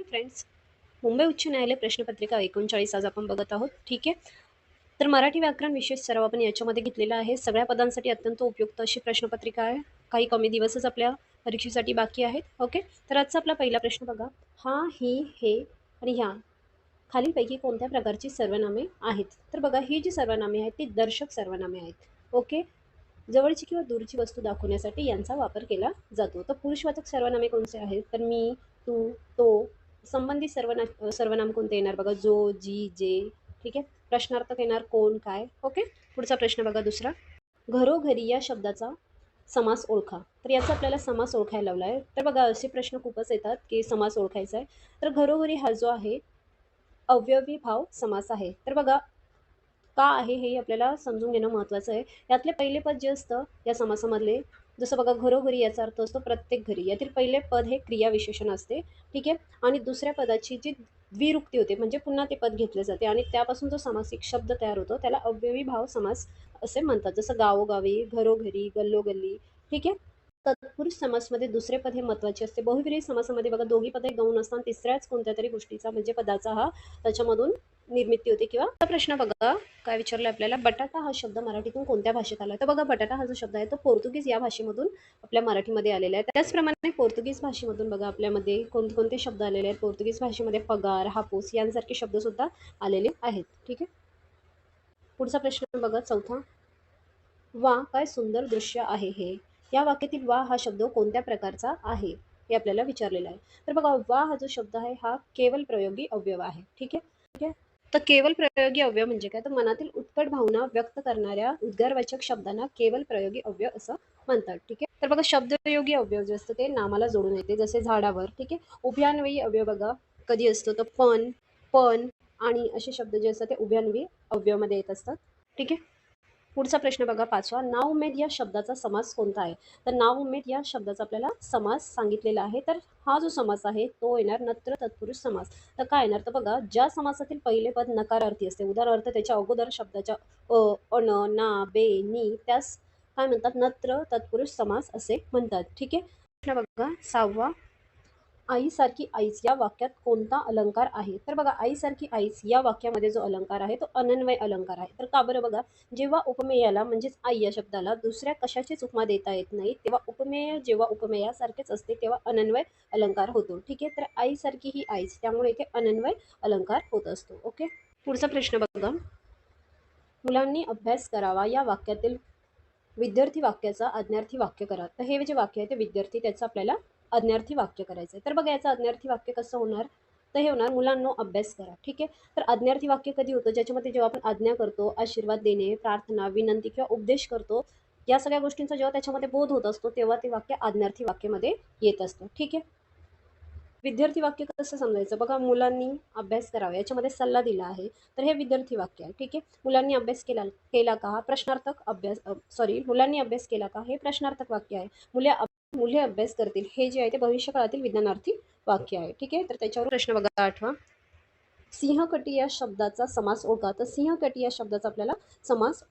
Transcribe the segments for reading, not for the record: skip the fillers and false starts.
Friends, Mumbai उच्च न्यायालय प्रश्नपत्रिका 39 आज आपण बघत आहोत. ठीक आहे. तर मराठी व्याकरण विशेष सराव आपण याच्यामध्ये घेतलेला आहे. सगळ्या पदांसाठी अत्यंत उपयुक्त अशी प्रश्नपत्रिका आहे. काही कमी दिवसच आपल्या परीक्षेसाठी बाकी आहेत. ओके. तर आजचा आपला पहिला प्रश्न बघा. हा, ही, हे आणि ह्या खालीलपैकी कोणत्या प्रकारची सर्वनामे आहेत? तर बघा, ही जी सर्वनामे आहेत ती दर्शक सर्वनामे आहेत. ओके. जवळची किंवा दूरची वस्तू दाखवण्यासाठी यांचा वापर केला जातो. तर पुरुषवाचक सर्वनामे कोणते आहेत? तर मी, तू, तो. संबंधित सर्वनाम कोणते येणार बघा? जो, जी, जे. ठीक आहे. प्रश्नार्थक येणार कोण, काय. ओके. पुढचा प्रश्न बघा दुसरा. घरोघरी या शब्दाचा समास ओळखा. तर याचा आपल्याला समास ओळखायला लावला आहे. तर बघा, असे प्रश्न खूपच येतात की समास ओळखायचा आहे. तर घरोघरी हा जो आहे अव्ययी भाव समास आहे. तर बघा, का आहे हे आपल्याला समजून घेणं महत्त्वाचं आहे. यातले पहिले पद जे असतं या समासामधले, जसं बघा घरोघरी याचा अर्थ असतो प्रत्येक घरी. यातील पहिले पद हे क्रियाविशेषण असते. ठीक आहे. आणि दुसऱ्या पदाची जी द्विरुक्ती होते म्हणजे पुन्हा ते पद घेतले जाते आणि त्यापासून जो समासिक शब्द तयार होतो त्याला अव्ययी भाव समास असे म्हणतात. जसं गावोगावी, घरोघरी, गल्लोगल्ली. ठीक आहे. तत्पुरुष समासमध्ये दुसरे पद हे महत्त्वाचे असते. बहुव्रीही समासामध्ये बघा दोघी पदे गौण असतात. तिसऱ्याच कोणत्या तरी गोष्टीचा म्हणजे पदाचा हा त्याच्यामधून निर्मिती होते. किंवा हा प्रश्न बघा काय विचारलं आपल्याला, बटाटा हा शब्द मराठीतून कोणत्या भाषेत आला? तर बघा, बटाटा हा जो शब्द आहे तो पोर्तुगीज या भाषेमधून आपल्या मराठीमध्ये आलेला आहे. त्याचप्रमाणे पोर्तुगीज भाषेमधून बघा आपल्यामध्ये कोणते शब्द आलेले आहेत. पोर्तुगीज भाषेमध्ये पगार, हापूस यांसारखे शब्द सुद्धा आलेले आहेत. ठीक आहे. पुढचा प्रश्न बघा चौथा. वा काय सुंदर दृश्य आहे हे. या वाक्यातील वा हा शब्द कोणत्या प्रकारचा आहे हे आपल्याला विचारलेलं आहे. तर बघा, वा हा जो शब्द आहे हा केवल प्रयोगी अवयव आहे. ठीक आहे. ठीक आहे. तर केवल प्रयोगी अवयव म्हणजे काय? तर मनातील उत्कट भावना व्यक्त करणाऱ्या उद्गारवाचक शब्दांना केवल प्रयोगी अवयव असं म्हणतात. ठीक आहे. तर बघा, शब्दयोगी अवयव जे असतं ते नामाला जोडून येते. जसे झाडावर. ठीक आहे. उभयान्वयी अवयव बघा कधी असतो तर पण, पण आणि असे शब्द जे असतात ते उभयान्वयी अवयवमध्ये येत असतात. ठीक आहे. पुढचा प्रश्न बघा पाचवा. नाउमेद या शब्दाचा समास कोणता आहे? तर नाउमेद या शब्दाचा आपल्याला समास सांगितलेला आहे. तर हा जो समास आहे तो येणार नत्र तत्पुरुष समास. तर काय येणार? तर बघा, ज्या समासातील पहिले पद नकारार्थी असते, उदाहरणार्थ त्याच्या अगोदर शब्दाच्या अन, ना, बे, नी त्यास काय म्हणतात? नत्र तत्पुरुष समास असे म्हणतात. ठीक आहे. प्रश्न बघा सहावा. आईसारखी आईस या वाक्यात कोणता अलंकार आहे? तर बघा, आईसारखी आईस या वाक्यामध्ये जो अलंकार आहे तो अनन्वय अलंकार आहे. तर का बरं? बघा, जेव्हा उपमेयाला म्हणजेच आई या शब्दाला दुसऱ्या कशाचीच उपमा देता येत नाही तेव्हा उपमेय जेव्हा उपमेयासारखेच असते तेव्हा अनन्वय अलंकार होतो. ठीक आहे. तर आईसारखी ही आईस त्यामुळे इथे अनन्वय अलंकार होत असतो. ओके. पुढचा प्रश्न बघा. मुलांनी अभ्यास करावा या वाक्यातील विद्यार्थी वाक्याचा आज्ञार्थी वाक्य करा. तर हे जे वाक्य आहे ते विद्यार्थी त्याचं आपल्याला आज्ञार्थी वाक्य करायचं आहे. तर बघा, याचं आज्ञार्थी वाक्य कसं होणार? तर हे होणार मुलांनो अभ्यास करा. ठीक आहे. तर आज्ञार्थी वाक्य कधी होतं? ज्याच्यामध्ये जेव्हा आपण आज्ञा करतो, आशीर्वाद देणे, प्रार्थना, विनंती किंवा उपदेश करतो, या सगळ्या गोष्टींचा जेव्हा त्याच्यामध्ये बोध होत असतो तेव्हा ते वाक्य आज्ञार्थी वाक्यामध्ये येत असतं. ठीक आहे. विद्यार्थी वाक्य कसं समजायचं? बघा, मुलांनी अभ्यास करावा याच्यामध्ये सल्ला दिला आहे. तर हे विद्यार्थी वाक्य आहे. ठीक आहे. मुलांनी अभ्यास केला केला का? हा प्रश्नार्थक अभ्यास सॉरी मुलांनी अभ्यास केला का? हे प्रश्नार्थक वाक्य आहे. मुले अभ्यास करतील हे जे आहे ते भविष्यकाळातील विज्ञानार्थी वाक्य आहे. ठीक आहे. तर त्याच्यावर प्रश्न बघा आठवा. सिंहकटी या शब्दाचा समास ओळखा. तर सिंहकटी या शब्दाचा आपल्याला समास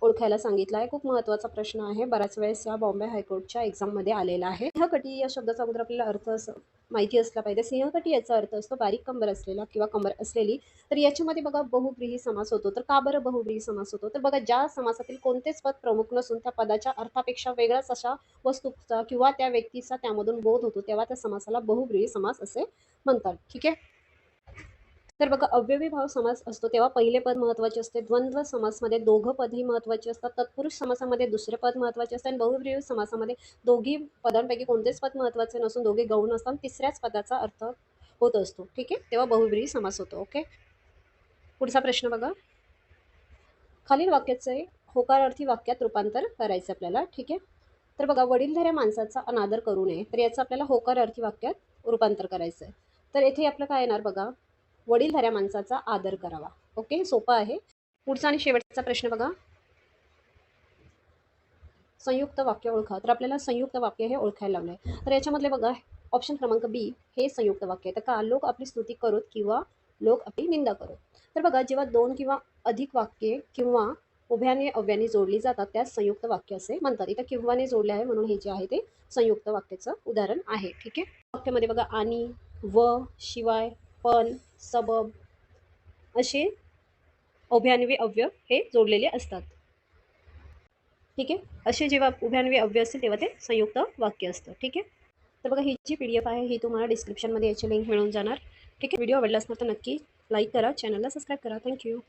ओळखायला सांगितला आहे. खूप महत्त्वाचा प्रश्न आहे. बऱ्याच वेळेस या बॉम्बे हायकोर्टच्या एक्झाममध्ये आलेला आहे. सिंहकटी या शब्दाचा अगोदर आपल्याला अर्थ माहिती असला पाहिजे. सिंहकटी याचा अर्थ असतो बारीक कंबर असलेला किंवा कंबर असलेली. तर याच्यामध्ये बघा बहुव्रीही समास होतो. तर का बरं बहुव्रीही समास होतो? तर बघा, ज्या समासातील कोणतेच पद प्रमुख नसून त्या पदाच्या अर्थापेक्षा वेगळाच अशा वस्तूचा किंवा त्या व्यक्तीचा त्यामधून बोध होतो तेव्हा त्या समासाला बहुव्रीही समास असे म्हणतात. ठीक आहे. तर बघा, अव्ययी भाव समास असतो तेव्हा पहिले पद महत्त्वाचे असते. द्वंद्व समासमध्ये दोघं पदही महत्त्वाची असतात. तत्पुरुष समासामध्ये दुसरे पद महत्त्वाचे असते आणि बहुव्रीही समासामध्ये दोघी पदांपैकी कोणतेच पद महत्त्वाचे नसून दोघे गौण असतात. तिसऱ्याच पदाचा अर्थ होत असतो. ठीक आहे. तेव्हा बहुव्रीही समास होतो. ओके. पुढचा प्रश्न बघा. खालील वाक्याचे होकारार्थी वाक्यात रूपांतर करायचं आपल्याला. ठीक आहे. तर बघा, वडीलधाऱ्या माणसाचा अनादर करू नये. तर याचं आपल्याला होकारार्थी वाक्यात रूपांतर करायचं आहे. तर येथे आपलं काय येणार बघा, वडीलधाऱ्या माणसाचा आदर करावा. ओके. सोपं आहे. पुढचा आणि शेवटचा प्रश्न बघा. संयुक्त वाक्य ओळखा. तर आपल्याला संयुक्त वाक्य हे ओळखायला लावलं आहे. तर याच्यामधले बघा, ऑप्शन क्रमांक बी हे संयुक्त वाक्य आहे. तर का? लोक आपली स्तुती करोत किंवा लोक आपली निंदा करोत. तर बघा, जेव्हा दोन किंवा अधिक वाक्ये किंवा उभ्याने अव्याने जोडली जातात त्यास संयुक्त वाक्य असे म्हणतात. इथं किंवाने जोडले आहे म्हणून हे जे आहे ते संयुक्त वाक्याचं उदाहरण आहे. ठीक आहे. वाक्यामध्ये बघा, आणि, व, शिवाय, पण, सबब असे उभयान्वी अव्यय हे जोडलेले असतात. ठीक आहे. असे जेव्हा उभयान्वी अव्यय असतील तेव्हा ते संयुक्त वाक्य असतं. ठीक आहे. तर बघा ही जी PDF आहे ही तुम्हाला डिस्क्रिप्शनमध्ये याची लिंक मिळून जाणार. ठीक आहे. व्हिडिओ आवडला असणार तर नक्की लाईक करा, चॅनलला सबस्क्राईब करा. थँक्यू.